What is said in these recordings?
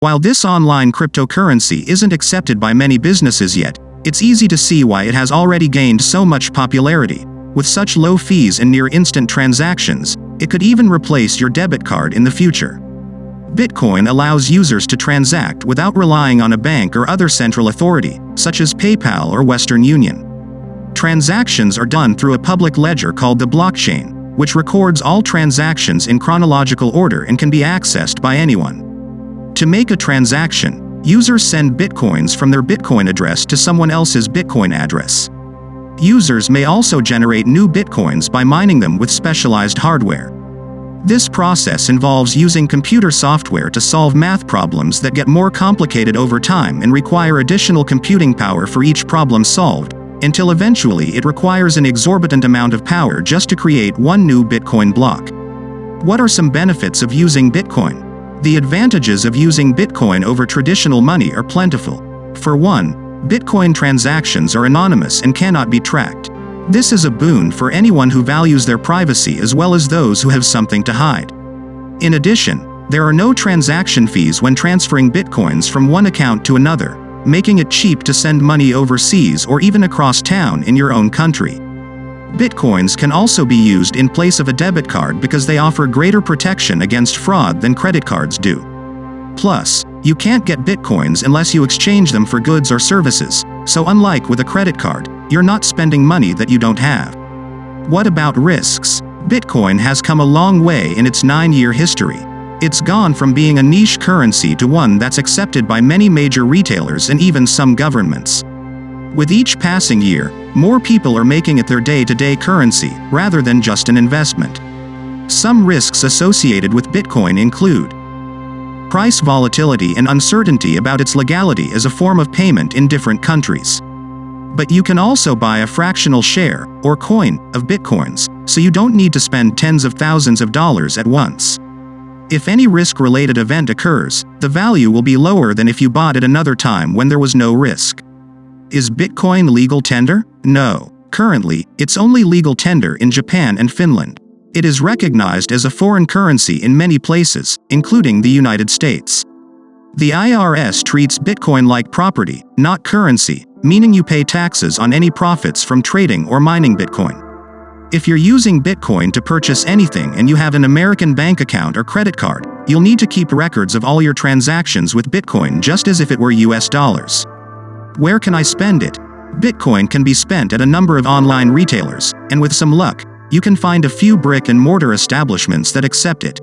While this online cryptocurrency isn't accepted by many businesses yet, it's easy to see why it has already gained so much popularity. With such low fees and near-instant transactions, it could even replace your debit card in the future. Bitcoin allows users to transact without relying on a bank or other central authority, such as PayPal or Western Union. Transactions are done through a public ledger called the blockchain, which records all transactions in chronological order and can be accessed by anyone. To make a transaction, users send bitcoins from their Bitcoin address to someone else's Bitcoin address. Users may also generate new bitcoins by mining them with specialized hardware. This process involves using computer software to solve math problems that get more complicated over time and require additional computing power for each problem solved, until eventually it requires an exorbitant amount of power just to create one new Bitcoin block. What are some benefits of using Bitcoin? The advantages of using Bitcoin over traditional money are plentiful. For one, Bitcoin transactions are anonymous and cannot be tracked. This is a boon for anyone who values their privacy as well as those who have something to hide. In addition, there are no transaction fees when transferring bitcoins from one account to another, making it cheap to send money overseas or even across town in your own country. Bitcoins can also be used in place of a debit card because they offer greater protection against fraud than credit cards do. Plus, you can't get bitcoins unless you exchange them for goods or services, so unlike with a credit card, you're not spending money that you don't have. What about risks? Bitcoin has come a long way in its 9-year history. It's gone from being a niche currency to one that's accepted by many major retailers and even some governments. With each passing year, more people are making it their day-to-day currency, rather than just an investment. Some risks associated with Bitcoin include price volatility and uncertainty about its legality as a form of payment in different countries. But you can also buy a fractional share, or coin, of Bitcoins, so you don't need to spend tens of thousands of dollars at once. If any risk-related event occurs, the value will be lower than if you bought at another time when there was no risk. Is Bitcoin legal tender? No. Currently, it's only legal tender in Japan and Finland. It is recognized as a foreign currency in many places, including the United States. The IRS treats Bitcoin like property, not currency, meaning you pay taxes on any profits from trading or mining Bitcoin. If you're using Bitcoin to purchase anything and you have an American bank account or credit card, you'll need to keep records of all your transactions with Bitcoin just as if it were US dollars. Where can I spend it? Bitcoin can be spent at a number of online retailers, and with some luck, you can find a few brick-and-mortar establishments that accept it.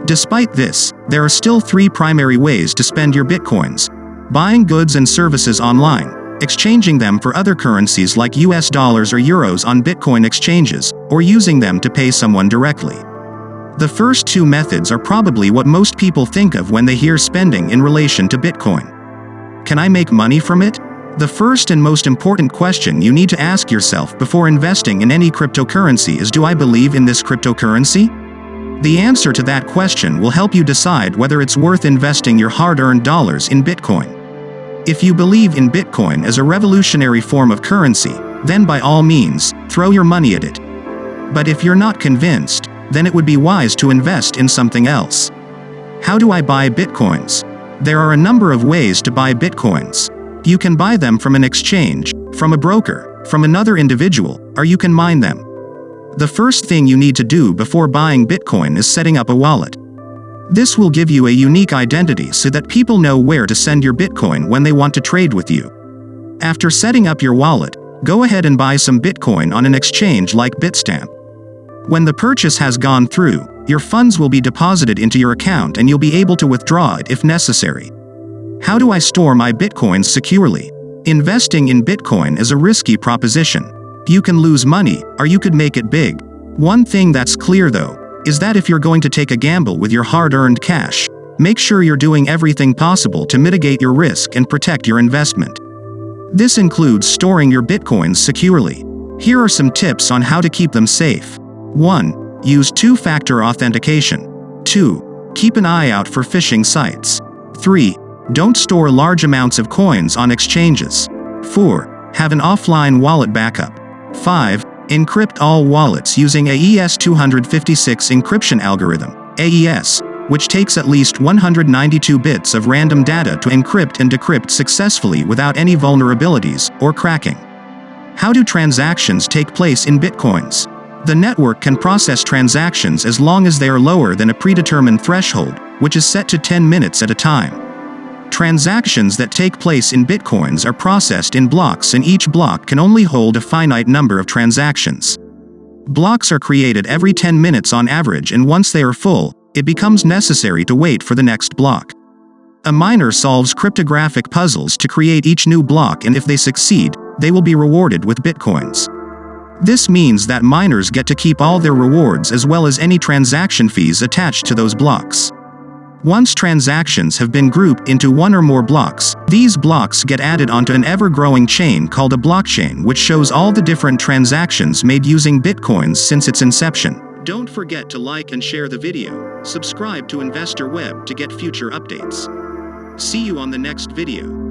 Despite this, there are still 3 primary ways to spend your Bitcoins: buying goods and services online, exchanging them for other currencies like US dollars or euros on Bitcoin exchanges, or using them to pay someone directly. The first 2 methods are probably what most people think of when they hear spending in relation to Bitcoin. Can I make money from it? The first and most important question you need to ask yourself before investing in any cryptocurrency is, do I believe in this cryptocurrency? The answer to that question will help you decide whether it's worth investing your hard-earned dollars in Bitcoin. If you believe in Bitcoin as a revolutionary form of currency, then by all means, throw your money at it. But if you're not convinced, then it would be wise to invest in something else. How do I buy Bitcoins? There are a number of ways to buy Bitcoins. You can buy them from an exchange, from a broker, from another individual, or you can mine them. The first thing you need to do before buying Bitcoin is setting up a wallet. This will give you a unique identity so that people know where to send your Bitcoin when they want to trade with you. After setting up your wallet, go ahead and buy some Bitcoin on an exchange like Bitstamp. When the purchase has gone through, your funds will be deposited into your account and you'll be able to withdraw it if necessary. How do I store my Bitcoins securely? Investing in Bitcoin is a risky proposition. You can lose money, or you could make it big. One thing that's clear though, is that if you're going to take a gamble with your hard-earned cash, make sure you're doing everything possible to mitigate your risk and protect your investment. This includes storing your Bitcoins securely. Here are some tips on how to keep them safe. 1. Use 2-factor authentication. 2. Keep an eye out for phishing sites. 3. Don't store large amounts of coins on exchanges. 4. Have an offline wallet backup. 5. Encrypt all wallets using AES 256 encryption algorithm, AES, which takes at least 192 bits of random data to encrypt and decrypt successfully without any vulnerabilities or cracking. How do transactions take place in Bitcoins? The network can process transactions as long as they are lower than a predetermined threshold, which is set to 10 minutes at a time. Transactions that take place in Bitcoins are processed in blocks, and each block can only hold a finite number of transactions. Blocks are created every 10 minutes on average, and once they are full, it becomes necessary to wait for the next block. A miner solves cryptographic puzzles to create each new block, and if they succeed, they will be rewarded with Bitcoins. This means that miners get to keep all their rewards as well as any transaction fees attached to those blocks. Once transactions have been grouped into one or more blocks, these blocks get added onto an ever-growing chain called a blockchain, which shows all the different transactions made using Bitcoins since its inception. Don't forget to like and share the video. Subscribe to Investor Web to get future updates. See you on the next video.